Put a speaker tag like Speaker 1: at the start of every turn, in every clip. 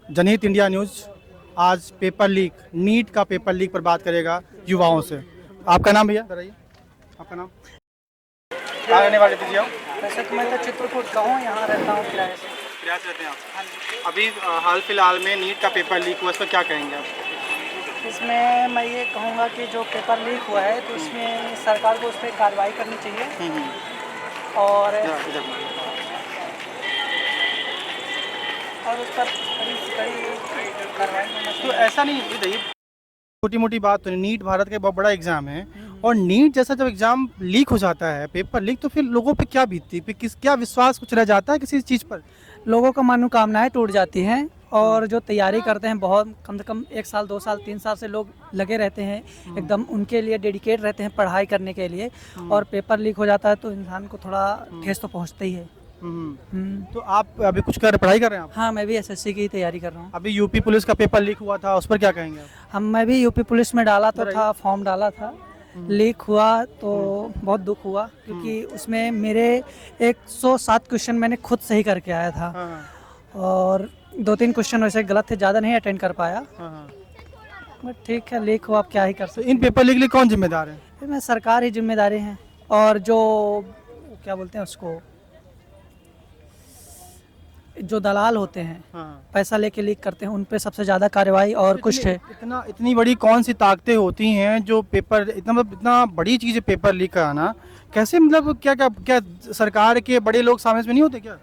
Speaker 1: जनहित India news आज paper leak, NEET का पेपर लीक पर बात करेगा युवाओं से। आपका नाम भैया बताइए, आपका नाम? कहाँ रहने वाले थे जी आप?
Speaker 2: वैसे तो मैं तो चित्रकूट का हूँ, यहाँ रहता हूँ किराए से।
Speaker 1: किराए से रहते हैं आप? अभी हाल फिलहाल में नीट का पेपर लीक हुआ, इस पर क्या कहेंगे आप?
Speaker 2: इसमें मैं ये कहूँगा कि जो पेपर लीक हुआ है तो इसमें सरकार को उस पर कार्रवाई करनी चाहिए और उस पर कड़ी कार्रवाई होना
Speaker 1: तो
Speaker 2: चाहिए।
Speaker 1: ऐसा नहीं बताइए, छोटी मोटी बात तो नहीं, नीट भारत का बहुत बड़ा एग्जाम है और नीट जैसा जब एग्जाम लीक हो जाता है, पेपर लीक, तो फिर लोगों पे क्या बीतती है, क्या विश्वास कुछ रह जाता है किसी चीज़ पर?
Speaker 2: लोगों का मनोकामनाएं टूट जाती हैं और जो तैयारी करते हैं बहुत कम से कम 1 साल 2 साल 3 साल से लोग लगे रहते हैं, एकदम उनके लिए डेडिकेट रहते हैं पढ़ाई करने के लिए, और पेपर लीक हो जाता है तो इंसान को थोड़ा ठेस तो पहुंचता ही है।
Speaker 1: तो आप अभी कुछ पढ़ाई कर रहे हैं आप?
Speaker 2: हाँ, मैं भी एसएससी की तैयारी कर रहा हूँ।
Speaker 1: अभी यूपी पुलिस का पेपर लीक हुआ था, उस पर क्या कहेंगे आप?
Speaker 2: मैं भी यूपी पुलिस में डाला तो था, फॉर्म डाला था, लीक हुआ तो बहुत दुख हुआ क्योंकि उसमें मेरे 107 क्वेश्चन मैंने खुद सही करके आया था और 2-3 क्वेश्चन वैसे गलत थे, ज़्यादा नहीं अटेंड कर पाया। बट ठीक है, लीक हुआ, अब क्या ही कर
Speaker 1: तो
Speaker 2: सकते
Speaker 1: इन पेपर लीक के लिए कौन जिम्मेदार है?
Speaker 2: हैं। मैं सरकार ही जिम्मेदारी है और जो क्या बोलते हैं उसको, जो दलाल होते हैं पैसा लेके लीक करते हैं, उन पे सबसे ज़्यादा कार्रवाई और कुछ है।
Speaker 1: इतनी बड़ी कौन सी ताकतें होती हैं जो पेपर इतना बड़ी चीज़ है पेपर लीक कराना, कैसे मतलब क्या क्या क्या सरकार के बड़े लोग सामने इसमें नहीं होते क्या?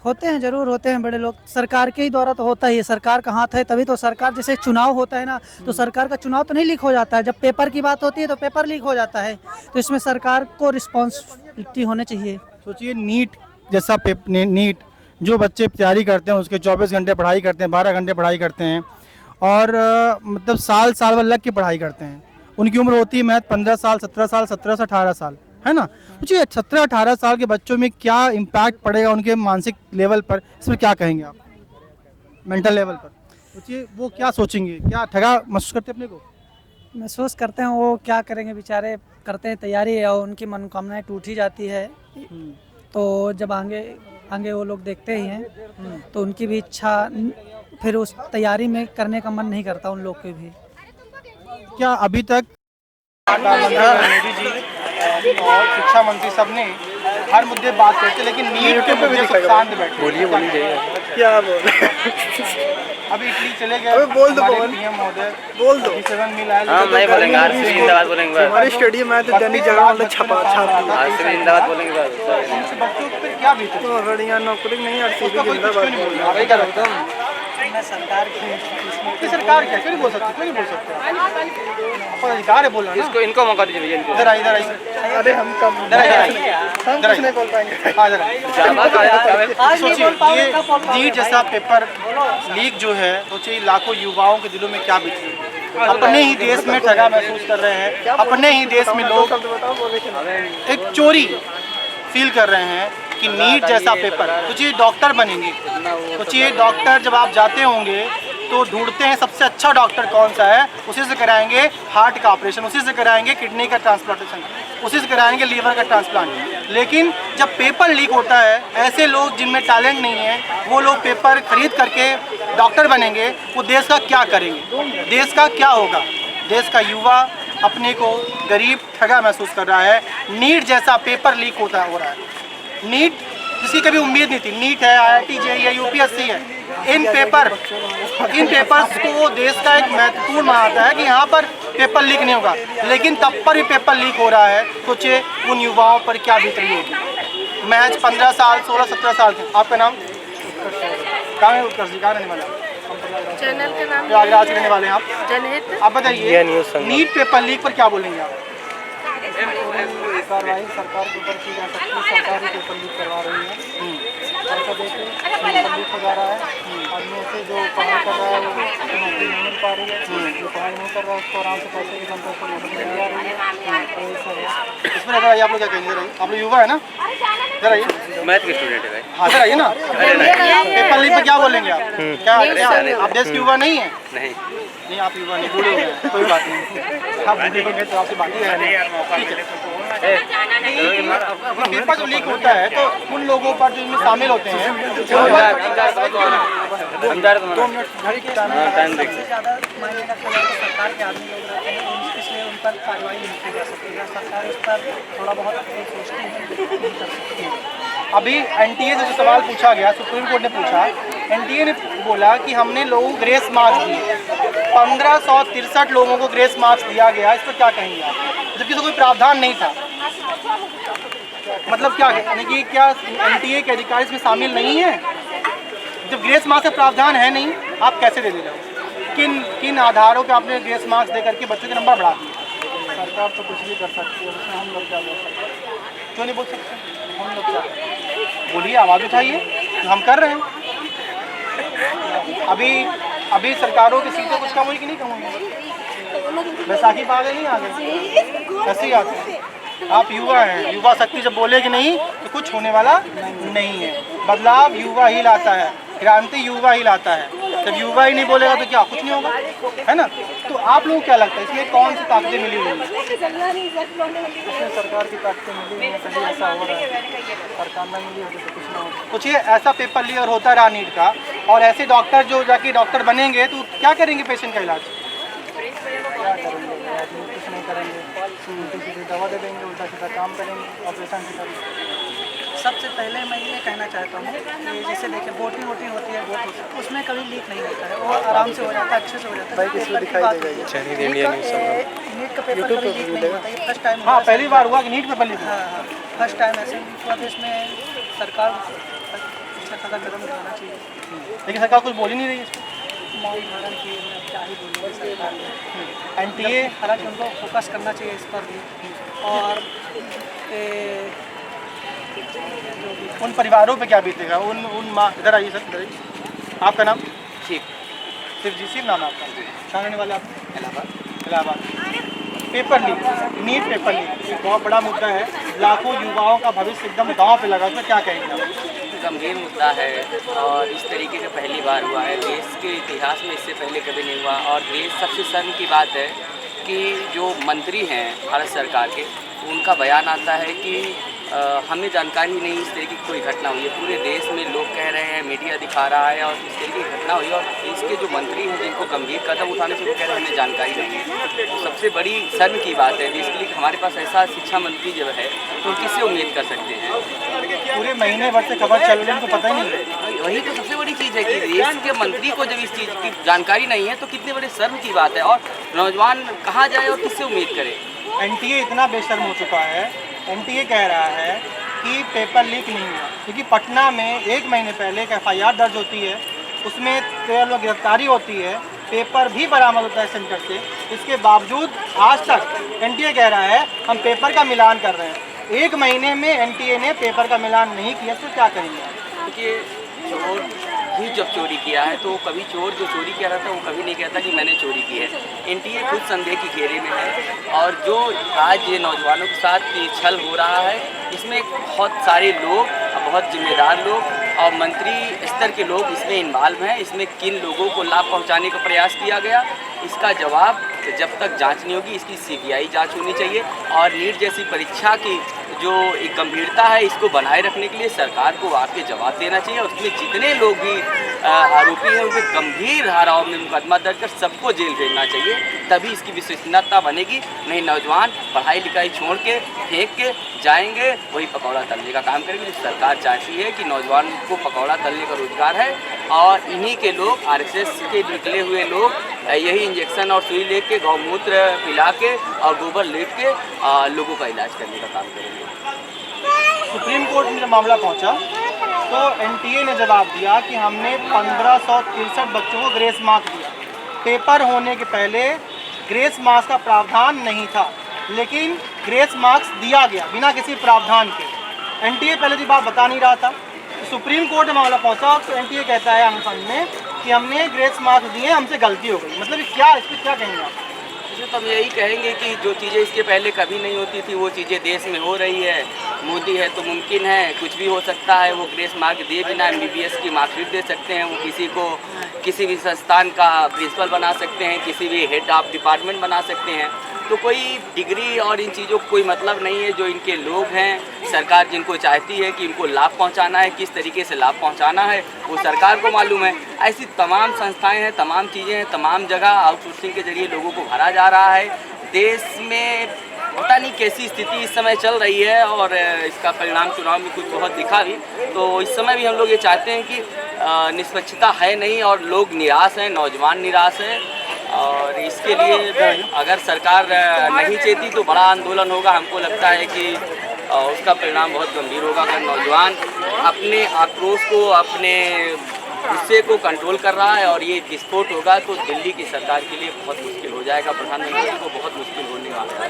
Speaker 2: होते हैं, जरूर होते हैं बड़े लोग, सरकार के ही द्वारा तो होता ही है, सरकार का हाथ है तभी तो सरकार, जैसे चुनाव होता है ना तो सरकार का चुनाव तो नहीं लीक हो जाता है, जब पेपर की बात होती है तो पेपर लीक हो जाता है, तो इसमें सरकार को रिस्पॉन्सिबिलिटी होनी चाहिए।
Speaker 1: सोचिए नीट जैसा नीट जो बच्चे तैयारी करते हैं उसके 24 घंटे पढ़ाई करते हैं, 12 घंटे पढ़ाई करते हैं और मतलब साल साल भर लग के पढ़ाई करते हैं। उनकी उम्र होती है महज 15 साल, 17 साल, 17 से 18 साल, है ना? सोचिए 17-18 साल के बच्चों में क्या इम्पैक्ट पड़ेगा उनके मानसिक लेवल पर, इस पर क्या कहेंगे आप? मेंटल लेवल पर सोचिए वो क्या सोचेंगे, क्या ठगा महसूस करते अपने को?
Speaker 2: महसूस करते हैं, वो क्या करेंगे बेचारे, करते हैं तैयारी और उनकी मनोकामनाएं टूट ही जाती है, तो जब आगे वो लोग देखते ही हैं तो उनकी भी इच्छा फिर उस तैयारी में करने का मन नहीं करता उन लोग के भी।
Speaker 1: क्या अभी तक मोदी जी और शिक्षा मंत्री सब ने हर मुद्दे बात करते, लेकिन नीट के मुद्दे पर शांत बैठे?
Speaker 3: बोलिए क्या बोल
Speaker 1: अभी इटली चले गए,
Speaker 3: अबे बोल दो
Speaker 1: हमारे
Speaker 3: पवन,
Speaker 1: पीएम महोदय
Speaker 3: बोल दो।
Speaker 1: 7 मिल आए,
Speaker 4: हाँ मैं बोलेंगे, आज से जिंदाबाद बोलेंगे,
Speaker 3: हमारे स्टेडियम में तो दैनिक जागरण वाले छापा
Speaker 4: आज से जिंदाबाद बोलेंगे बस।
Speaker 1: बच्चों पर क्या बीते?
Speaker 3: तो अगर यहाँ नौकरी नहीं आती
Speaker 1: उसका कोई कुछ क्यों नहीं बोल रहा? क्या लगता है?
Speaker 2: मैं सरकार
Speaker 1: कि सरकार क्या क्यों नहीं बोल सकती, क्यों नहीं बोल सकते? आपका अधिकार है बोलना ना।
Speaker 4: इसको इनको मौका दीजिए भैया, इनको।
Speaker 1: इधर आइए,
Speaker 3: अरे हम कम
Speaker 1: इधर आइए,
Speaker 3: हम कुछ नहीं बोल पाएंगे।
Speaker 1: हाँ इधर आइए।
Speaker 2: आज नहीं बोल पाओगे,
Speaker 1: ये
Speaker 2: कब बोल पाओगे?
Speaker 1: नीट जैसा पेपर लीक जो है, सोचिए लाखों युवाओं के दिलों में क्या बीती है। अपने ही देश में ठगा महसूस कर रहे हैं, अपने ही देश में लोग
Speaker 3: बताओ बोले कि नहीं।
Speaker 1: एक चोरी फील कर रहे हैं कि नीट जैसा पेपर, सोचिए डॉक्टर बनेंगे, सोचिए डॉक्टर जब आप जाते होंगे तो ढूंढते हैं सबसे अच्छा डॉक्टर कौन सा है, उसी से कराएंगे हार्ट का ऑपरेशन, उसी से कराएंगे किडनी का ट्रांसप्लांटेशन, उसी से कराएंगे लीवर का ट्रांसप्लांट। लेकिन जब पेपर लीक होता है, ऐसे लोग जिनमें टैलेंट नहीं है वो लोग पेपर खरीद करके डॉक्टर बनेंगे, वो देश का क्या करेंगे, देश का क्या होगा? देश का युवा अपने को गरीब ठगा महसूस कर रहा है। नीट जैसा पेपर लीक हो रहा है, नीट जिसकी कभी उम्मीद नहीं थी, नीट है, IIT JEE है, UPSC है, इन पेपर्स को देश का एक महत्वपूर्ण मानता है कि यहाँ पर पेपर लीक नहीं होगा, लेकिन तब पर भी पेपर लीक हो रहा है। सोचिए उन युवाओं पर क्या बीत रही होगी। मैच 15 साल 16-17 साल के। आपका नाम? कहाँ है उत्कर्ष जी, कहाँ रहने वाले हैं?
Speaker 5: चैनल के नाम
Speaker 1: प्रयागराज रहने वाले हैं आप?
Speaker 5: जनहित।
Speaker 1: आप बताइए नीट पेपर लीक पर क्या बोलेंगे आप?
Speaker 2: कार्रवाई सरकार के ऊपर की जा सकती है, सरकार ही पेपर लीक करवा रही है। ऐसा देखिए पेपर लीक हो जा रहा है, आदमी से जो पढ़ाई कर रहा है वो नौकरी नहीं मिल पा रही है, जो पढ़ाई नहीं कर रहा है उसको आराम से पैसे की जनता को नौकरी मिल जा रही है। तो ये सब है।
Speaker 1: इसमें अगर आइए, आप लोग क्या कहेंगे? इधर आइए, आप लोग युवा है ना, इधर आइए।
Speaker 4: मैथ के स्टूडेंट है भाई।
Speaker 1: हाँ इधर आइए ना। पेपर लीक पर क्या बोलेंगे आप? क्या आप देश के युवा नहीं है?
Speaker 4: नहीं
Speaker 1: आप युवा नहीं, बूढ़े हो गए, कोई बात नहीं। आप बूढ़े हो गए तो आपसे बात ही है, ठीक है। पेपर जो लीक होता है तो उन लोगों पर जो इसमें शामिल होते हैं
Speaker 4: टाइम देख
Speaker 2: ज़्यादा मायने रखते हैं तो सरकार के आदमी लोग रहते हैं, इसलिए उन पर कार्रवाई नहीं की जा सकती है। सरकार इस पर थोड़ा बहुत सोचती है, नहीं कर सकती है।
Speaker 1: अभी एनटीए से जो सवाल पूछा गया, सुप्रीम कोर्ट ने पूछा, एनटीए ने बोला कि हमने लोगों को ग्रेस मार्क्स दिए, 1563 लोगों को ग्रेस मार्क्स दिया गया। इस पर क्या कहेंगे आप, जबकि तो कोई प्रावधान नहीं था? मतलब क्या यानी कि क्या एनटीए के अधिकारी इसमें शामिल नहीं है? जब ग्रेस मार्क्स का प्रावधान है नहीं, आप कैसे दे रहे हो? किन आधारों पे आपने ग्रेस मार्क्स दे करके बच्चों के नंबर बढ़ा दिए?
Speaker 3: सरकार तो कुछ भी कर सकती है, उसमें हम लोग क्या बोल सकते हैं?
Speaker 1: क्यों नहीं बोल सकते? हम लोग क्या बोलिए, आवाज़ उठाइए, जो हम कर रहे हैं। अभी सरकारों की सीटें कुछ कम हुई कि नहीं कम हुई? बैसाखी पा गए नहीं आ गए, ऐसे ही आते हैं। आप युवा हैं, युवा शक्ति जब बोलेगी नहीं तो कुछ होने वाला नहीं है। बदलाव युवा ही लाता है, क्रांति युवा ही लाता है। जब युवा ही नहीं बोलेगा तो क्या कुछ नहीं होगा, है ना? तो आप लोगों को क्या लगता है इसमें कौन सी ताकतें मिली हुई हैं?
Speaker 3: इसमें सरकार की ताकतें मिली है, कभी ऐसा हो रहा है, सरकार ना मिली होती तो कुछ ना होता।
Speaker 1: कुछ ये ऐसा पेपर लीक होता रहा नीट का, और ऐसे डॉक्टर जो जाके डॉक्टर बनेंगे तो क्या करेंगे पेशेंट का इलाज?
Speaker 3: क्या करेंगे, आदमी कुछ नहीं करेंगे, उल्टी सीधी दवा दे देंगे, उल्टा सीधा काम करेंगे, ऑपरेशन से करेंगे।
Speaker 2: सबसे पहले मैं ये कहना चाहता हूँ कि जैसे देखिए वोटिंग होती है, वोट होता है, उसमें कभी लीक नहीं होता है, वो आराम से हो जाता है, अच्छे से हो जाता है।
Speaker 3: भाई किसी को दिखाई देगा ये?
Speaker 2: नीट का पेपर कभी लीक नहीं होता है, फर्स्ट टाइम।
Speaker 1: हाँ, पहली बार हुआ कि नीट पेपर लीक हुआ।
Speaker 2: हाँ, फर्स्ट टाइम ऐसे पूरा देश में सरकार अच्छा खासा कदम उठाना चाहिए।
Speaker 1: लेकिन सरकार कुछ बोल ही नहीं रही है इस पर।
Speaker 2: मौन धारण किए, मैं क्या ही बोलूँगा सरकार ने।
Speaker 1: एनटीए
Speaker 2: हालांकि उनको फोकस करना चाहिए इस पर भी, और
Speaker 1: उन परिवारों पे क्या बीतेगा, उन माँ, इधर आइए सर, इधर आइए। आपका नाम?
Speaker 4: ठीक
Speaker 1: सिर्फ जी, सिर्फ नाम है आपका? कहाँ रहने वाले आप? Allahabad. Paper leak, NEET paper leak एक बहुत बड़ा मुद्दा है, लाखों युवाओं का भविष्य एकदम दांव पे लगा, उसमें क्या कहेंगे आप?
Speaker 4: गंभीर मुद्दा है और इस तरीके का पहली बार हुआ है देश के इतिहास में, इससे पहले कभी नहीं हुआ। और देश सबसे शर्म की बात है कि जो मंत्री हैं भारत सरकार के, उनका बयान आता है कि हमें जानकारी ही नहीं इस तरीके की कोई घटना हुई है। पूरे देश में लोग कह रहे हैं, मीडिया दिखा रहा है और इस तरीके की घटना हुई, और इसके जो मंत्री हैं जिनको गंभीर कदम उठाने से वो कह रहे हैं हमें जानकारी नहीं है। तो सबसे बड़ी शर्म की बात है देश के लिए, हमारे पास ऐसा शिक्षा मंत्री जब है तो किससे उम्मीद कर सकते हैं?
Speaker 1: पूरे महीने भर से खबर चल रही है, उनको पता ही नहीं है।
Speaker 4: वही तो सबसे बड़ी चीज़ है कि देश के मंत्री को जब इस चीज़ की जानकारी नहीं है तो कितने बड़े शर्म की बात है। और नौजवान कहाँ जाए और किससे उम्मीद करे?
Speaker 1: एनटीए इतना बेशर्म हो चुका है, एनटीए कह रहा है कि पेपर लीक नहीं हुआ, क्योंकि पटना में 1 महीने पहले एक एफआईआर दर्ज होती है, उसमें 13 लोग गिरफ्तारी होती है, पेपर भी बरामद होता है सेंटर से। इसके बावजूद आज तक एनटीए कह रहा है हम पेपर का मिलान कर रहे हैं। 1 महीने में एनटीए ने पेपर का मिलान नहीं किया, तो क्या करेंगे आप?
Speaker 4: देखिए, चोर भी जब चोरी किया है तो कभी चोर जो चोरी किया रहता है वो कभी नहीं कहता कि मैंने चोरी की है। एनटीए खुद संदेह की घेरे में है, और जो आज ये नौजवानों के साथ ये छल हो रहा है, इसमें बहुत सारे लोग, बहुत जिम्मेदार लोग और मंत्री स्तर के लोग इसमें इन्वॉल्व हैं। इसमें किन लोगों को लाभ पहुंचाने का प्रयास किया गया, इसका जवाब जब तक जांच नहीं होगी, इसकी सीबीआई जांच होनी चाहिए। और नीट जैसी परीक्षा की जो एक गंभीरता है, इसको बनाए रखने के लिए सरकार को वाकई जवाब देना चाहिए। उसमें जितने लोग भी आरोपी हैं उनके गंभीर धाराओं में मुकदमा दर्ज कर सबको जेल भेजना चाहिए, तभी इसकी विश्वसनीयता बनेगी। नहीं नौजवान पढ़ाई लिखाई छोड़ के फेंक के जाएंगे, वही पकौड़ा तलने का काम करेंगे। सरकार चाहती है कि नौजवान को पकौड़ा तलने का रोजगार है, और इन्हीं के लोग, आरएसएस के निकले हुए लोग, यही इंजेक्शन और सुई लेके, गौमूत्र पिला के और गोबर लेट के लोगों का इलाज करने का काम करेंगे।
Speaker 1: सुप्रीम कोर्ट में जब मामला पहुंचा तो एनटीए ने जवाब दिया कि हमने 1563 बच्चों को ग्रेस मार्क्स दिया। पेपर होने के पहले ग्रेस मार्क्स का प्रावधान नहीं था, लेकिन ग्रेस मार्क्स दिया गया बिना किसी प्रावधान के। एनटीए पहले की बात बता नहीं रहा था, तो सुप्रीम कोर्ट में मामला पहुंचा तो एनटीए कहता है अनुसंधान में कि हमने ग्रेस मार्क्स दिए, हमसे गलती हो गई। मतलब क्या, इस पर क्या कहेंगे आप?
Speaker 4: तो हम यही कहेंगे कि जो चीज़ें इसके पहले कभी नहीं होती थी वो चीज़ें देश में हो रही है। मोदी है तो मुमकिन है, कुछ भी हो सकता है। वो ग्रेस मार्क दिए बिना MBBS की मार्कशीट दे सकते हैं, वो किसी को किसी भी संस्थान का प्रिंसिपल बना सकते हैं, किसी भी हेड ऑफ डिपार्टमेंट बना सकते हैं। तो कोई डिग्री और इन चीज़ों को कोई मतलब नहीं है। जो इनके लोग हैं, सरकार जिनको चाहती है कि इनको लाभ पहुंचाना है, किस तरीके से लाभ पहुंचाना है वो सरकार को मालूम है। ऐसी तमाम संस्थाएं हैं, तमाम चीज़ें हैं, तमाम जगह आउटसोर्सिंग के जरिए लोगों को भरा जा रहा है। देश में पता नहीं कैसी स्थिति इस समय चल रही है और इसका परिणाम चुनाव में कुछ बहुत दिखा भी। तो इस समय भी हम लोग ये चाहते हैं कि निष्पक्षता है नहीं और लोग निराश हैं, नौजवान निराश हैं। और इसके लिए अगर सरकार नहीं चाहती तो बड़ा आंदोलन होगा। हमको लगता है कि उसका परिणाम बहुत गंभीर होगा। अगर नौजवान अपने आक्रोश को, अपने गुस्से को कंट्रोल कर रहा है और ये विस्फोट होगा तो दिल्ली की सरकार के लिए बहुत मुश्किल हो जाएगा, प्रधानमंत्री को बहुत मुश्किल होने वाला है।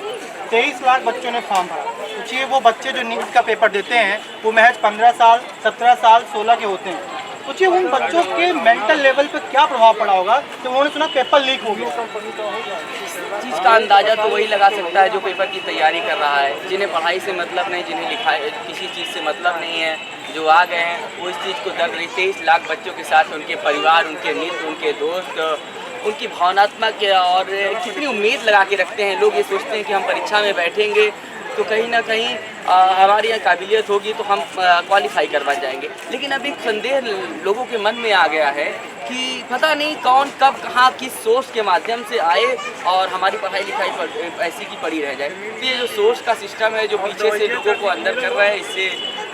Speaker 1: 23 लाख बच्चों ने फॉर्म भरा। सोचिए वो बच्चे जो नीट का पेपर देते हैं वो महज 15 साल, 17 साल, 16 के होते हैं। सोचिए उन बच्चों के मेंटल लेवल पे क्या प्रभाव पड़ा होगा जब उन्होंने सुना पेपर लीक हो गया।
Speaker 4: इस चीज़ का अंदाज़ा तो वही लगा सकता है जो पेपर की तैयारी कर रहा है, जिन्हें पढ़ाई से मतलब नहीं, जिन्हें लिखाई किसी चीज़ से मतलब नहीं है, जो आ गए हैं वो इस चीज़ को दर्द रही। 23 लाख बच्चों के साथ उनके परिवार, उनके मित्र, उनके दोस्त, उनकी भावनात्मक और कितनी उम्मीद लगा के रखते हैं। लोग ये सोचते हैं कि हम परीक्षा में बैठेंगे तो कहीं ना कहीं हमारी यहाँ काबिलियत होगी तो हम क्वालिफाई कर बन जाएंगे। लेकिन अब एक संदेह लोगों के मन में आ गया है कि पता नहीं कौन कब कहाँ किस सोर्स के माध्यम से आए और हमारी पढ़ाई लिखाई ऐसी की पड़ी रह जाए। तो ये जो सोर्स का सिस्टम है जो पीछे से लोगों को अंदर कर रहा है, इससे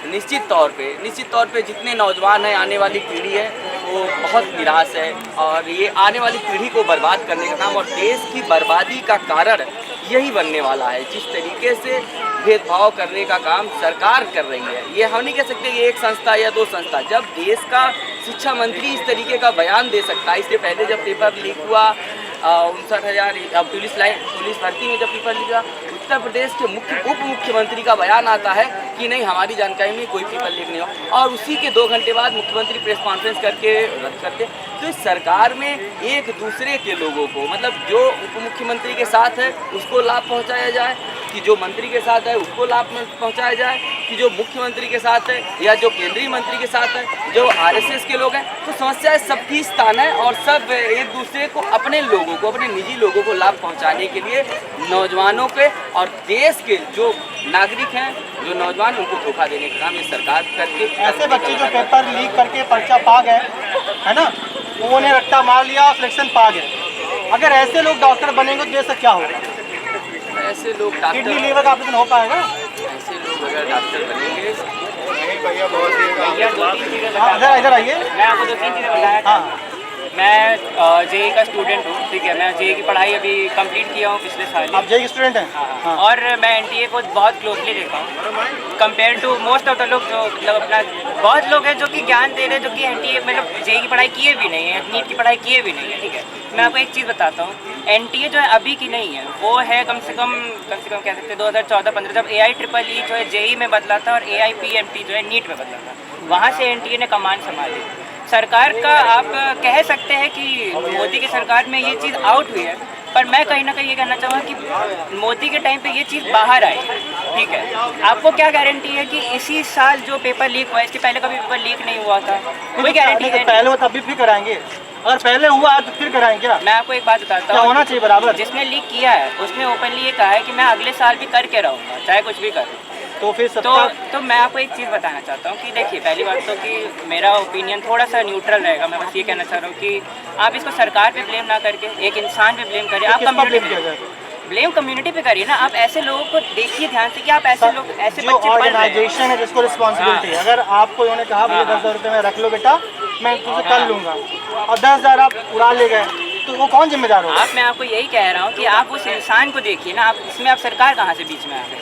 Speaker 4: निश्चित तौर पे जितने नौजवान हैं, आने वाली पीढ़ी है वो बहुत निराश है और ये आने वाली पीढ़ी को बर्बाद करने का काम और देश की बर्बादी का कारण यही बनने वाला है। जिस तरीके से भेदभाव करने का काम सरकार कर रही है, ये हम नहीं कह सकते ये एक संस्था या दो संस्था। जब देश का शिक्षा मंत्री इस तरीके का बयान दे सकता है, इससे पहले जब पेपर लीक हुआ 59,000 पुलिस भर्ती में जब पेपर लीक हुआ, उत्तर प्रदेश के उप मुख्यमंत्री का बयान आता है कि नहीं हमारी जानकारी में कोई पेपर लीक नहीं हो और उसी के 2 घंटे बाद मुख्यमंत्री प्रेस कॉन्फ्रेंस करके रद्द करते। तो इस सरकार में एक दूसरे के लोगों को, मतलब जो उप मुख्यमंत्री के साथ है उसको लाभ पहुंचाया जाए, कि जो मंत्री के साथ है उसको लाभ पहुंचाया जाए, कि जो मुख्यमंत्री के साथ है या जो केंद्रीय मंत्री के साथ है, जो आरएसएस के लोग हैं। तो समस्या सबकी स्थान है और सब एक दूसरे को, अपने लोगों को, अपने निजी लोगों को लाभ पहुंचाने के लिए नौजवानों के और देश के जो नागरिक हैं, जो नौजवान, उनको धोखा देने का काम ये सरकार करके।
Speaker 1: ऐसे बच्चे जो पेपर लीक करके पर्चा पा गए है ना, उन्होंने रट्टा मार लिया और सिलेक्शन पा गए। अगर ऐसे लोग डॉक्टर बनेंगे तो देश का क्या होगा?
Speaker 4: ऐसे लोग डॉक्टर,
Speaker 1: किडनी लीवर का ऑपरेशन हो पाएगा?
Speaker 4: ऐसे लोग अगर डॉक्टर बनेंगे।
Speaker 1: इधर आइए।
Speaker 5: मैं आपको 2-3 चीज़ें बताया।
Speaker 1: हाँ,
Speaker 5: मैं जेई का स्टूडेंट हूँ, ठीक है। मैं जेई की पढ़ाई अभी कंप्लीट किया हूँ पिछले साल।
Speaker 1: आप जेई स्टूडेंट हैं? हाँ।
Speaker 5: और मैं एनटीए को बहुत क्लोजली देखा हूँ compare to most of the लोग जो मतलब अपना, बहुत लोग हैं जो कि ज्ञान दे रहे हैं जो कि एनटीए मतलब जेई की पढ़ाई किए भी नहीं है, नीट की पढ़ाई किए भी नहीं है, ठीक है। मैं आपको एक चीज़ बताता हूँ, एनटीए जो है अभी की नहीं है, वो है कम से कम कह सकते हैं 2014-15 जब AIEEE जो है जेई में बदला था और AIPMT जो है नीट में बदला था, वहाँ से एनटीए ने कमान संभाली। सरकार का आप कह सकते हैं कि मोदी की सरकार में ये चीज़ आउट हुई है, पर मैं कहीं ना कहीं ये कहना चाहूँगा कि मोदी के टाइम पे ये चीज़ बाहर आई, ठीक है। आपको क्या गारंटी है कि इसी साल जो पेपर लीक हुआ, इसके पहले कभी पेपर लीक नहीं हुआ था? कोई गारंटी है?
Speaker 1: पहले हो तब भी फिर कराएंगे, अगर पहले हुआ तो फिर कराएंगे क्या?
Speaker 5: मैं आपको एक बात बताता
Speaker 1: क्या
Speaker 5: हूँ,
Speaker 1: होना चाहिए बराबर?
Speaker 5: जिसने लीक किया है उसने ओपनली ये कहा है कि मैं अगले साल भी करके रहूँगा, चाहे कुछ भी करूँ।
Speaker 1: तो फिर सबका
Speaker 5: तो मैं आपको एक चीज़ बताना चाहता हूँ कि देखिए, पहली बात तो कि मेरा ओपिनियन थोड़ा सा न्यूट्रल रहेगा। मैं बस ये कहना चाह रहा हूँ कि आप इसको सरकार पे ब्लेम ना करके एक इंसान पे ब्लेम करिए। आप ब्लेम कम्युनिटी पे करिए ना। आप ऐसे लोगों को देखिए ध्यान से कि आप ऐसे लोग, ऐसे
Speaker 1: जो ऑर्गेनाइजेशन है जिसको रिस्पॉन्सिबिलिटी है, अगर आपको उन्होंने कहा भैया 10,000 रुपये में रख लो बेटा, मैं तुझे कर लूँगा, और 10,000 आप उड़ा ले गए, तो वो कौन जिम्मेदार होगा?
Speaker 5: मैं आपको यही कह रहा हूँ कि आप उस इंसान को देखिए ना। आप इसमें आप सरकार कहाँ से बीच में आ गई?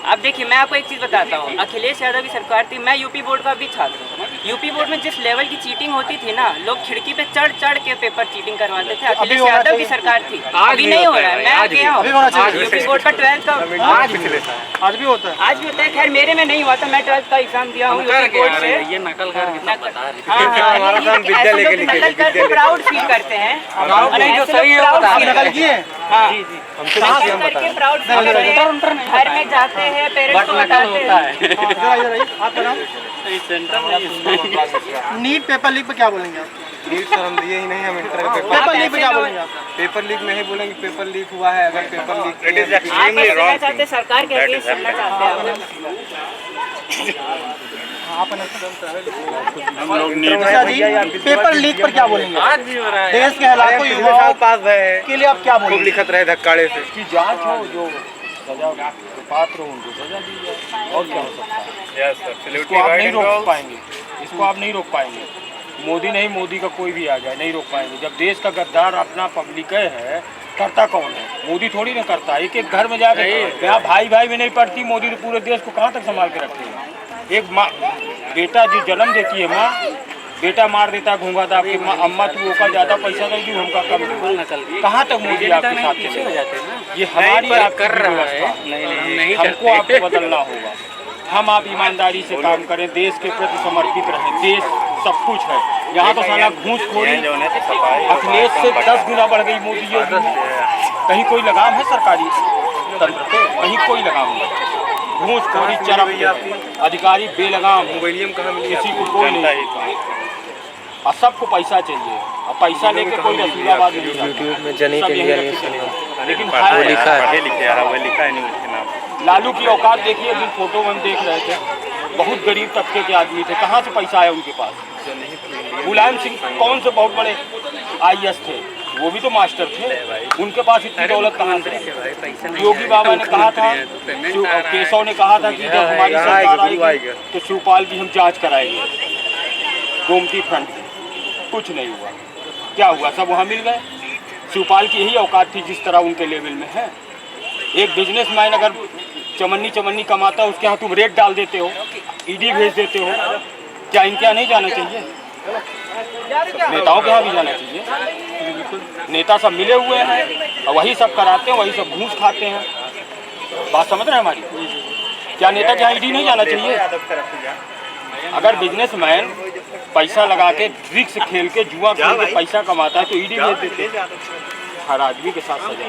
Speaker 5: अब देखिए, मैं आपको एक चीज़ बताता हूँ, अखिलेश यादव की सरकार थी, मैं यूपी बोर्ड का भी छात्र हूँ। यूपी बोर्ड में जिस लेवल की चीटिंग होती थी ना, लोग खिड़की पे चढ़ के पेपर चीटिंग करवाते थे। अखिलेश यादव की सरकार थी, अभी नहीं हो रहा है। मैं गया हूँ यूपी बोर्ड का 12th का,
Speaker 1: आज भी होता है।
Speaker 5: आज भी होता है। खैर मेरे में नहीं हुआ था, मैं 12th का एग्जाम दिया हूँ यूपी बोर्ड से।
Speaker 4: ये नकल
Speaker 5: करके प्राउड फील करते हैं,
Speaker 1: नकल किए?
Speaker 5: हाँ, करके प्राउड फील करते हैं, घर में जाते हैं, पेरेंट्स को बताते हैं।
Speaker 1: आप नीट पेपर लीक पे क्या बोलेंगे आप?
Speaker 6: नीट तो हम दिए ही नहीं, हम इंटर के
Speaker 1: पेपर लीक पे क्या बोलेंगे आप?
Speaker 6: पेपर लीक में ही बोलेंगे पेपर लीक हुआ है। अगर पेपर लीक
Speaker 5: सरकार कहती है सुनना चाहते हैं
Speaker 1: अच्छा जी, पेपर लीक पर क्या बोलेंगे? देश के लाखों युवाओं
Speaker 6: पास है
Speaker 1: के लिए आप क्या
Speaker 6: खूब
Speaker 1: बोलेंगे?
Speaker 6: लिखत रहे धक्काड़े से।
Speaker 7: की जांच हो, जो सजा पात्र हो उनको सजा दी जाए, और क्या हो सकता है। इसको आप नहीं रोक पाएंगे, इसको आप नहीं रोक पाएंगे। मोदी नहीं, मोदी का कोई भी आ जाए नहीं रोक पाएंगे। जब देश का गद्दार अपना पब्लिक है, करता कौन है? मोदी थोड़ी ना करता। एक एक घर में जाकर यहाँ भाई भाई भी नहीं पड़ती, मोदी तो पूरे देश को कहाँ तक संभाल के रखती है। एक माँ बेटा जो जन्म देती है, माँ बेटा मार देता है घूंगा था आपकी माँ, अम्मा तू का ज़्यादा पैसा देगी हमका कम देगी। कहाँ तक मोदी आपके साथ चलेगा? ये हमारी कर रहा है, हमको आपको बदलना होगा। हम आप ईमानदारी से काम करें, देश के प्रति समर्पित रहें। देश सब कुछ है, यहाँ तो साला घूसखोरी अखिलेश से 10 गुना बढ़ गई मोदी योगी में। कहीं कोई लगाम है सरकारी तंत्र पे? कहीं कोई लगाम नहीं। घूसखोरी चरम पे है, अधिकारी बेलगाम, किसी को कोई नहीं, और सबको पैसा चाहिए, और पैसा लेके कोई रसूलाबाद नहीं जाता। लेकिन लालू की औकात देखिए, जिन फोटो में हम देख रहे थे, बहुत गरीब तबके के आदमी थे, कहाँ से पैसा आया उनके पास? मुलायम सिंह कौन से बहुत बड़े IAS थे, वो भी तो मास्टर थे, उनके पास इतनी दौलत कहाँ से? योगी बाबा ने कहा था, केशव ने कहा था कि जब हमारी सरकार आएगी तो शिवपाल की हम जांच कराएंगे, गोमती फ्रंट। कुछ नहीं हुआ। क्या हुआ? सब वहाँ मिल गए। शिवपाल की यही औकात थी जिस तरह उनके लेवल में है। एक बिजनेसमैन अगर चमन्नी कमाता है, उसके यहाँ तुम रेट डाल देते हो, ED भेज देते हो, क्या इनके यहाँ नहीं जाना चाहिए? नेताओं के यहाँ भी जाना चाहिए। नेता सब मिले हुए हैं और वही सब कराते हैं, वही सब घूस खाते हैं। बात समझ रहे हैं हमारी? क्या नेता के यहाँ ED नहीं जाना चाहिए? अगर बिजनेसमैन पैसा लगा के रिक्स खेल के जुआ खेल के पैसा कमाता है तो ED भेज देते। हर आदमी के साथ सजा।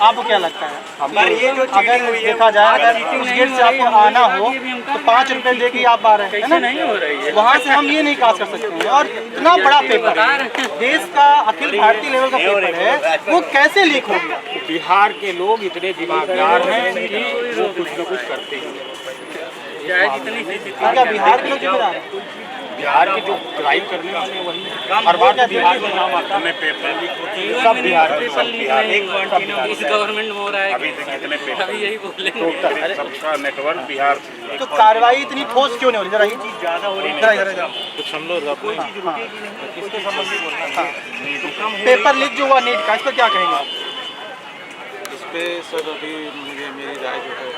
Speaker 1: आपको क्या लगता है? अगर देखा जाए, अगर उस गेट से आपको आना हो तो 5 रुपए दे के आप आ रहे हैं ना, वहाँ से हम ये नहीं काज कर सकते हैं। और इतना बड़ा पेपर, देश का अखिल भारतीय लेवल का पेपर है, वो कैसे लीक होगा?
Speaker 7: बिहार के लोग इतने दिमागदार हैं कि वो कुछ न कुछ करते हैं।
Speaker 1: क्या बिहार के लोग जिम्मेदार हैं?
Speaker 7: बिहार के जो क्राइम करने वाले वही हर बार तो बिहार में नाम आता है। पेपर लीक होती है सब बिहार में,
Speaker 4: इस गवर्नमेंट में हो रहा है।
Speaker 7: अभी तक कितने पेपर
Speaker 4: अभी यही बोले
Speaker 7: टोटल सबका नेटवर्क बिहार।
Speaker 1: तो कार्रवाई इतनी ठोस क्यों नहीं हो रही? जरा ये चीज ज़्यादा हो रही है।
Speaker 7: कुछ हम लोग कोई चीज़ रुकेगी, इसके संबंधी बोलना।
Speaker 1: पेपर लीक जो हुआ नीट का, इस पर क्या कहेंगे आप?
Speaker 7: इस पे सर अभी मेरी राय जो है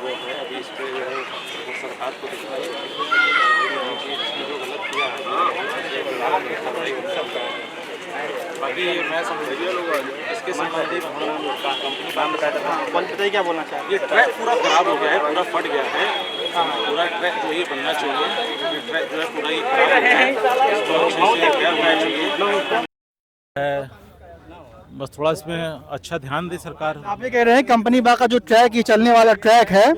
Speaker 7: वो है, अभी इस पे जो है वो सरकार को दिखना है इसमें जो गलत किया है। बाकी मैं समझ इसके संबंधी कंपनी काम बताया था।
Speaker 1: बताइए क्या बोलना चाहिए?
Speaker 7: ये ट्रैक पूरा खराब हो गया है, पूरा फट गया है। पूरा ट्रैक जो ये बनना चाहिए, ये ट्रैक जो है पूरा ये खराब हो गया है, इसको अच्छे से रिपेयर होना चाहिए। बस थोड़ा इसमें अच्छा ध्यान दे सरकार।
Speaker 1: आप ये कह रहे हैं कंपनी बाग का जो ट्रैक, ये चलने वाला ट्रैक है,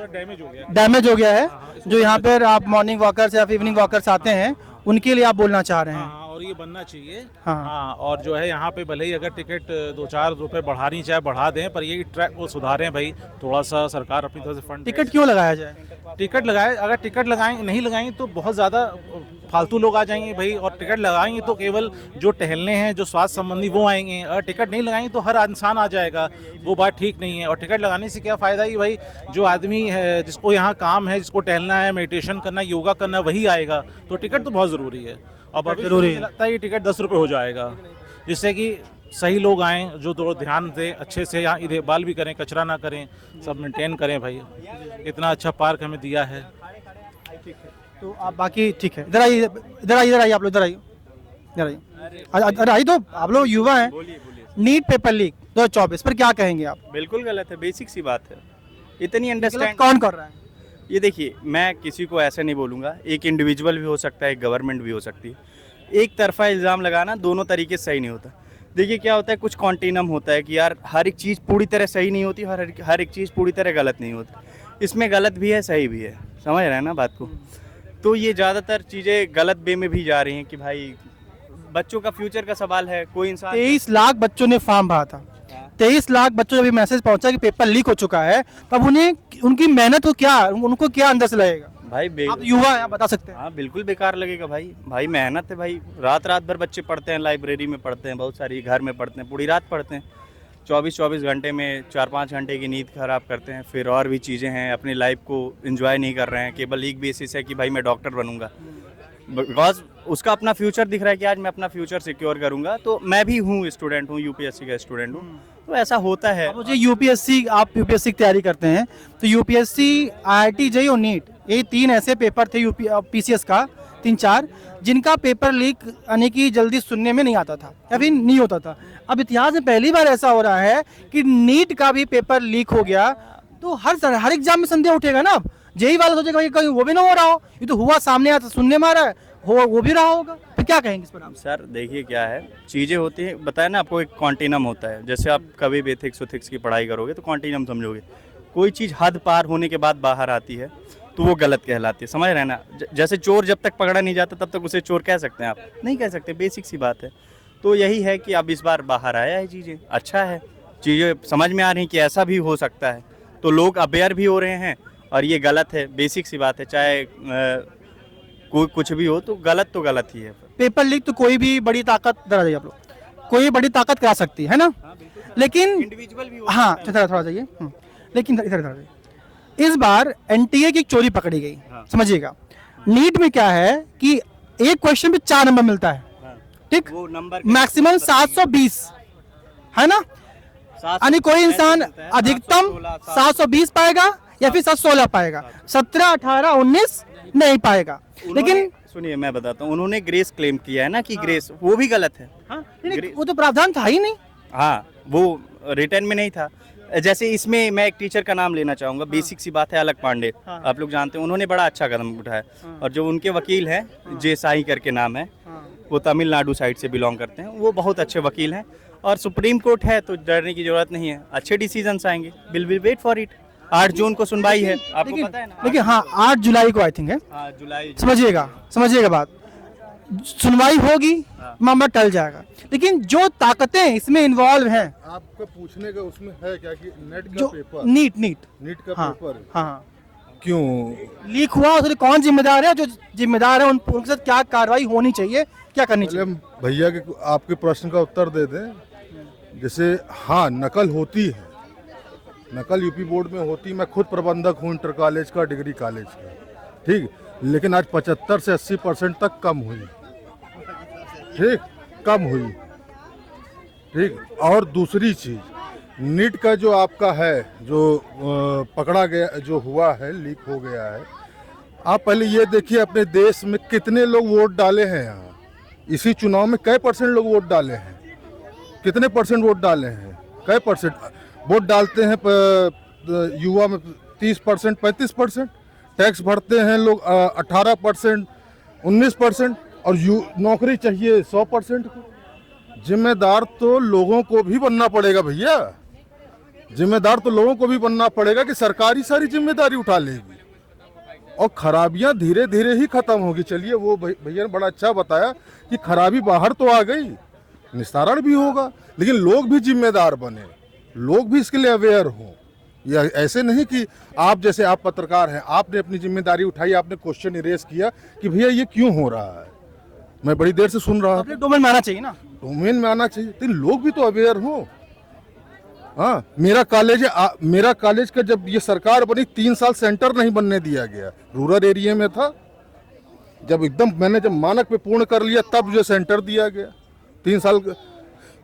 Speaker 1: डैमेज हो गया है, जो यहाँ पर आप मॉर्निंग वॉकर्स या इवनिंग वॉकर्स आते हैं उनके लिए आप बोलना चाह रहे हैं?
Speaker 8: हाँ, और ये बनना चाहिए।
Speaker 1: हाँ।
Speaker 8: हाँ, और जो है यहाँ पे भले ही अगर टिकट 2-4 रुपए बढ़ानी चाहे बढ़ा दें, पर ये ट्रैक को सुधारें भाई, थोड़ा सा सरकार अपनी तरफ से फंड।
Speaker 1: टिकट क्यों लगाया जाए?
Speaker 8: टिकट लगाए, अगर टिकट लगाएं नहीं लगाएंगे तो बहुत ज़्यादा फालतू लोग आ जाएंगे भाई, और टिकट लगाएंगे तो केवल जो टहलने हैं, जो स्वास्थ्य संबंधी वो आएंगे। अगर टिकट नहीं लगाएंगे तो हर इंसान आ जाएगा, वो बात ठीक नहीं है। और टिकट लगाने से क्या फ़ायदा ही भाई, जो आदमी है जिसको यहाँ काम है, जिसको टहलना है, मेडिटेशन करना, योगा करना, वही आएगा। तो टिकट तो बहुत ज़रूरी है। अब अभी
Speaker 1: जरूरी है।
Speaker 8: लगता है ये टिकट 10 रुपये हो जाएगा, जिससे कि सही लोग आएँ, जो थोड़ा ध्यान दें, अच्छे से यहाँ देखभाल भी करें, कचरा ना करें, सब मेंटेन करें भाई। इतना अच्छा पार्क हमें दिया है।
Speaker 1: तो आप बाकी ठीक है, इधर आइए, इधर आइए, इधर आइए, आप लोग इधर आइए, इधर आइए, इधर आइए। तो आप लोग युवा हैं, नीट पेपर लीक 2024 पर क्या कहेंगे आप?
Speaker 9: बिल्कुल गलत है, बेसिक सी बात है। इतनी अंडरस्टैंड
Speaker 1: कौन कर रहा है?
Speaker 9: ये देखिए, मैं किसी को ऐसे नहीं बोलूँगा, एक इंडिविजुअल भी हो सकता है, एक गवर्नमेंट भी हो सकती है। एक तरफा इल्ज़ाम लगाना दोनों तरीके से सही नहीं होता। देखिए क्या होता है, कुछ कॉन्टिनम होता है कि यार हर एक चीज़ पूरी तरह सही नहीं होती, हर एक चीज़ पूरी तरह गलत नहीं होती। इसमें गलत भी है, सही भी है, समझ रहे हैं ना बात को? तो ये ज़्यादातर चीज़ें गलत वे में भी जा रही हैं कि भाई बच्चों का फ्यूचर का सवाल है। कोई इंसान
Speaker 1: 23 लाख बच्चों ने फॉर्म भरा था, 23 लाख बच्चों जब ये मैसेज पहुंचा कि पेपर लीक हो चुका है, तब उन्हें उनकी मेहनत को क्या, उनको क्या अंदर से लगेगा?
Speaker 9: भाई
Speaker 1: आप युवा हैं, आप बता सकते हैं।
Speaker 9: हाँ बिल्कुल बेकार लगेगा भाई मेहनत है भाई, रात रात भर बच्चे पढ़ते हैं, लाइब्रेरी में पढ़ते हैं, बहुत सारी घर में पढ़ते हैं, पूरी रात पढ़ते हैं, 24-24 घंटे में 4-5 घंटे की नींद खराब करते हैं, फिर और भी चीज़ें हैं, अपनी लाइफ को एंजॉय नहीं कर रहे हैं, केवल एक बेसिस है कि भाई मैं डॉक्टर बनूंगा, बिकॉज उसका अपना फ्यूचर दिख रहा है कि आज मैं अपना फ्यूचर सिक्योर करूंगा। तो मैं भी हूँ, स्टूडेंट हूँ, यूपीएससी का स्टूडेंट हूँ, तो ऐसा होता है।
Speaker 1: मुझे यूपीएससी, आप यूपीएससी की तैयारी करते हैं तो यूपीएससी, आईआईटी, जेईई और नीट, ये 3 ऐसे पेपर थे पीसीएस का 3-4 जिनका पेपर लीक यानी कि जल्दी सुनने में नहीं आता था या फिर नहीं होता था। अब इतिहास में पहली बार ऐसा हो रहा है कि नीट का भी पेपर लीक हो गया, तो हर एग्जाम में संदेह उठेगा ना। अब जेईई वाला सोचेगा कि कहीं वो भी ना हो रहा हो, ये तो हुआ, सामने आता, सुनने में आ रहा है, हो वो भी रहा होगा, तो क्या कहेंगे इस पर आप?
Speaker 9: सर देखिए क्या है, चीज़ें होती हैं, बताया ना आपको, एक कॉन्टिनम होता है। जैसे आप कभी भी एथिक्स की पढ़ाई करोगे तो कॉन्टिनम समझोगे, कोई चीज़ हद पार होने के बाद बाहर आती है तो वो गलत कहलाती है, समझ रहे हैं ना। जैसे चोर जब तक पकड़ा नहीं जाता तब तक उसे चोर कह सकते हैं आप? नहीं कह सकते, बेसिक सी बात है। तो यही है कि अब इस बार बाहर आया है, चीज़ें अच्छा है, चीज़ें समझ में आ रही हैं कि ऐसा भी हो सकता है, तो लोग अवेयर भी हो रहे हैं, और ये गलत है, बेसिक सी बात है, चाहे कोई कुछ भी हो तो गलत ही है।
Speaker 1: पेपर लीक तो कोई भी बड़ी ताकत, डरा जाइए आप लोग, कोई बड़ी ताकत करा सकती है ना, लेकिन
Speaker 9: इंडिविजुअल भी
Speaker 1: हाँ थोड़ा जाइए, लेकिन इधर इस बार एनटीए की चोरी पकड़ी गई। समझिएगा, नीट में क्या है कि एक क्वेश्चन पे 4 नंबर मिलता है, ठीक,
Speaker 9: वो नंबर
Speaker 1: मैक्सिमम 720 है ना, यानी कोई इंसान अधिकतम 720 पाएगा या फिर 716 पाएगा, 17, 18, 19 नहीं पाएगा। लेकिन
Speaker 9: सुनिए मैं बताता हूँ, उन्होंने ग्रेस क्लेम किया है ना कि ग्रेस, वो भी गलत है।
Speaker 1: वो तो प्रावधान था ही नहीं।
Speaker 9: हाँ, वो रिटर्न में नहीं था। जैसे इसमें मैं एक टीचर का नाम लेना चाहूँगा, बेसिक सी बात है, अलग पांडे, आप लोग जानते हैं, उन्होंने बड़ा अच्छा कदम उठाया, और जो उनके वकील हैं, जे साई करके नाम है, वो तमिलनाडु साइड से बिलोंग करते हैं, वो बहुत अच्छे वकील हैं, और सुप्रीम कोर्ट है तो डरने की जरूरत नहीं है, अच्छे डिसीजंस आएंगे, विल वेट फॉर इट। 8 जून को सुनवाई है, आपको पता है ना?
Speaker 1: लेकिन हाँ 8 जुलाई को आई थिंक है,
Speaker 9: जुलाई,
Speaker 1: समझिएगा बात, सुनवाई होगी, मामला टल जाएगा। लेकिन जो ताकतें इसमें इन्वॉल्व हैं,
Speaker 10: आपका पूछने का उसमें है क्या कि नेट का
Speaker 1: जो
Speaker 10: पेपर,
Speaker 1: नीट
Speaker 10: का पेपर
Speaker 1: हाँ
Speaker 10: क्यों
Speaker 1: लीक हुआ, उसके कौन जिम्मेदार है, जो जिम्मेदार है उनके साथ क्या कार्रवाई होनी चाहिए, क्या करनी चाहिए?
Speaker 10: भैया के आपके प्रश्न का उत्तर दे दें। जैसे हाँ, नकल होती है, नकल यूपी बोर्ड में होती, मैं खुद प्रबंधक हूँ इंटर कॉलेज का, डिग्री कॉलेज का, ठीक, लेकिन आज 75 से 80% तक कम हुई, ठीक, कम हुई, ठीक। और दूसरी चीज़, नीट का जो आपका है, जो पकड़ा गया, जो हुआ है, लीक हो गया है, आप पहले ये देखिए अपने देश में कितने लोग वोट डाले हैं। यहाँ इसी चुनाव में कै % लोग वोट डाले हैं, कितने % वोट डाले हैं, कै % वोट डालते हैं युवा में 30%, 35%, टैक्स भरते हैं लोग 18%, 19%, और नौकरी चाहिए 100% को। जिम्मेदार तो लोगों को भी बनना पड़ेगा भैया, जिम्मेदार तो लोगों को भी बनना पड़ेगा कि सरकारी सारी जिम्मेदारी उठा लेगी और खराबियां धीरे धीरे ही खत्म होगी। चलिए, वो भैया ने बड़ा अच्छा बताया कि खराबी बाहर तो आ गई, निस्तारण भी होगा, लेकिन लोग भी जिम्मेदार बने, लोग भी इसके लिए अवेयर हों। या ऐसे नहीं कि आप जैसे, आप पत्रकार हैं, आपने अपनी जिम्मेदारी उठाई, आपने क्वेश्चन रेज किया कि भैया ये क्यों हो रहा है, मैं बड़ी देर से सुन रहा हूँ।
Speaker 1: डोमेन में आना चाहिए ना,
Speaker 10: डोमेन में आना चाहिए, तो लोग भी तो अवेयर हों। हाँ, मेरा कॉलेज का जब ये सरकार बनी 3 साल सेंटर नहीं बनने दिया गया, रूरल एरिया में था, जब एकदम मैंने जब मानक पे पूर्ण कर लिया तब जो सेंटर दिया गया 3 साल।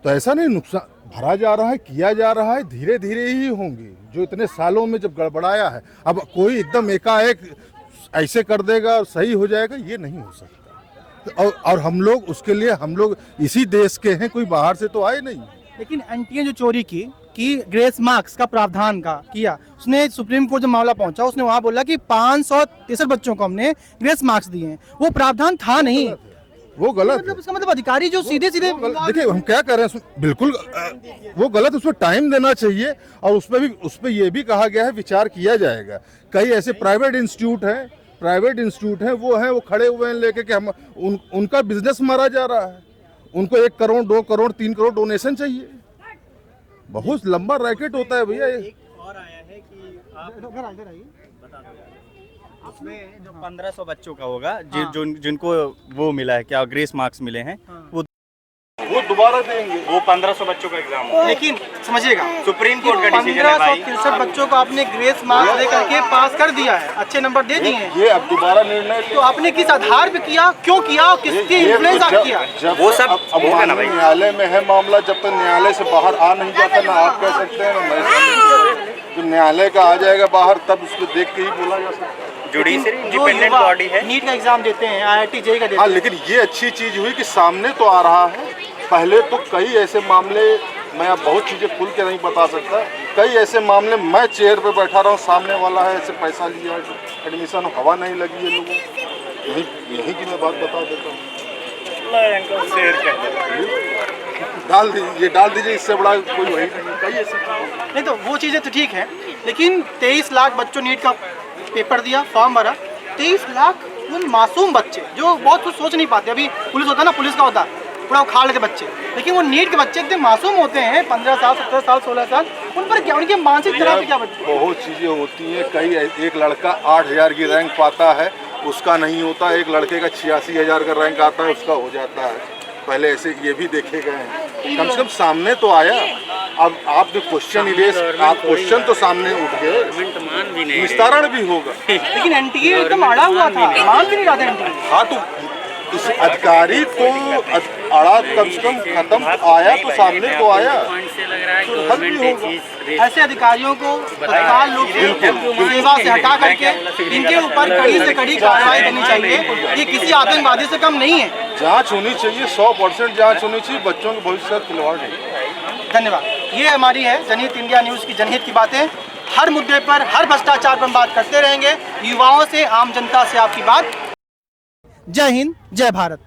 Speaker 10: तो ऐसा नहीं, नुकसान भरा जा रहा है, किया जा रहा है, धीरे धीरे ही होंगी। जो इतने सालों में जब गड़बड़ाया है, अब कोई एकदम एकाएक ऐसे कर देगा और सही हो जाएगा, ये नहीं हो सकता। और हम लोग उसके लिए, हम लोग इसी देश के हैं, कोई बाहर से तो आए नहीं।
Speaker 1: लेकिन एनटीए जो चोरी की ग्रेस मार्क्स का प्रावधान का किया, उसने सुप्रीम कोर्ट जब मामला पहुंचा, उसने वहां बोला कि 563 बच्चों को हमने ग्रेस मार्क्स दिए हैं, वो प्रावधान था नहीं,
Speaker 10: वो गलत,
Speaker 1: मतलब उसका मतलब अधिकारी जो सीधे
Speaker 10: देखिए हम क्या कर रहे हैं, बिल्कुल वो गलत, उसमें टाइम देना चाहिए। और उस पर ये भी कहा गया है विचार किया जाएगा। कई ऐसे प्राइवेट इंस्टीट्यूट हैं प्राइवेट इंस्टीट्यूट हैं वो खड़े हुए हैं लेके कि हम उनका बिजनेस मारा जा रहा है। उनको 1 करोड़ 2 करोड़ 3 करोड़ डोनेशन चाहिए। बहुत लंबा रैकेट होता है भैया ये।
Speaker 9: और आया है कि आप उसमें जो 1500 बच्चों का होगा जिनको वो मिला है, क्या ग्रेस मार्क्स मिले हैं, वो दोबारा देंगे। वो 1500 बच्चों का एग्जाम होगा।
Speaker 1: लेकिन समझिएगा,
Speaker 9: सुप्रीम कोर्ट का डिसीजन है भाई।
Speaker 1: 1563 बच्चों को आपने ग्रेस मार्क्स दे करके पास कर दिया है, अच्छे नंबर दे दिए हैं।
Speaker 10: ये अब दोबारा निर्णय
Speaker 1: तो आपने किस आधार पे किया, क्यों किया, किसके इन्फ्लुएंस आप किया?
Speaker 9: वो सब
Speaker 10: अब
Speaker 9: होगा ना भाई।
Speaker 10: न्यायालय में है मामला, जब तक न्यायालय से बाहर आ नहीं जाता ना आप कह सकते हैं ना मैं। तो न्यायालय का आ जाएगा बाहर तब उसको देख के ही बोला जा सकता है।
Speaker 9: जुडिशरी इंडिपेंडेंट बॉडी है।
Speaker 1: नीट का एग्जाम देते हैं, IIT जेईई का देते
Speaker 10: हाँ,
Speaker 1: हैं।
Speaker 10: लेकिन ये अच्छी चीज हुई कि सामने तो आ रहा है। पहले तो कई ऐसे मामले, मैं अब बहुत चीज़ें खुल के नहीं बता सकता, कई ऐसे मामले मैं चेयर पे बैठा रहा हूँ, सामने वाला है ऐसे पैसा लिया है, एडमिशन हवा नहीं लगी है लोगों को। यही की मैं बात बता देता हूँ। डाल दीजिए, इससे बड़ा कोई वही नहीं। कई ऐसे
Speaker 1: नहीं तो वो चीज़ें तो ठीक है, लेकिन 23 लाख बच्चों नीट का पेपर दिया, फॉर्म भरा, 23 लाख वो मासूम बच्चे जो बहुत कुछ सोच नहीं पाते। अभी पुलिस होता है ना, पुलिस का होता है पूरा उखाड़ लेते बच्चे, लेकिन वो नीट के बच्चे इतने मासूम होते हैं, 15 साल 17 साल 16 साल, उन पर क्या, उनके मानसिक तनाव पे क्या बच्चे?
Speaker 10: बहुत चीज़ें होती हैं। कई एक लड़का 8000 की रैंक पाता है, उसका नहीं होता। एक लड़के का 86,000 का रैंक आता है, उसका हो जाता है। पहले ऐसे ये भी देखे गए हैं। कम से कम सामने तो आया। अब आप जो क्वेश्चन आप क्वेश्चन तो सामने उठ गए, विस्तारण भी होगा।
Speaker 1: लेकिन एनटीए एकदम अड़ा हुआ था, मान भी नहीं रहा था एनटीए।
Speaker 10: हाँ, तो इस अधिकारी को अड़ा कम से कम खत्म आया तो सामने तो आया, तो हद भी होगा।
Speaker 1: ऐसे अधिकारियों को तत्काल रूप से सेवा से हटा करके इनके ऊपर कड़ी से कड़ी कार्रवाई करनी चाहिए। ये किसी आतंकवादी से कम नहीं है।
Speaker 10: जांच होनी चाहिए, 100% जांच होनी चाहिए। बच्चों के भविष्य का खिलवाड़ नहीं।
Speaker 1: धन्यवाद। ये हमारी है जनहित इंडिया न्यूज़ की जनहित की बातें। हर मुद्दे पर, हर भ्रष्टाचार पर हम बात करते रहेंगे, युवाओं से, आम जनता से आपकी बात। जय हिंद, जय भारत।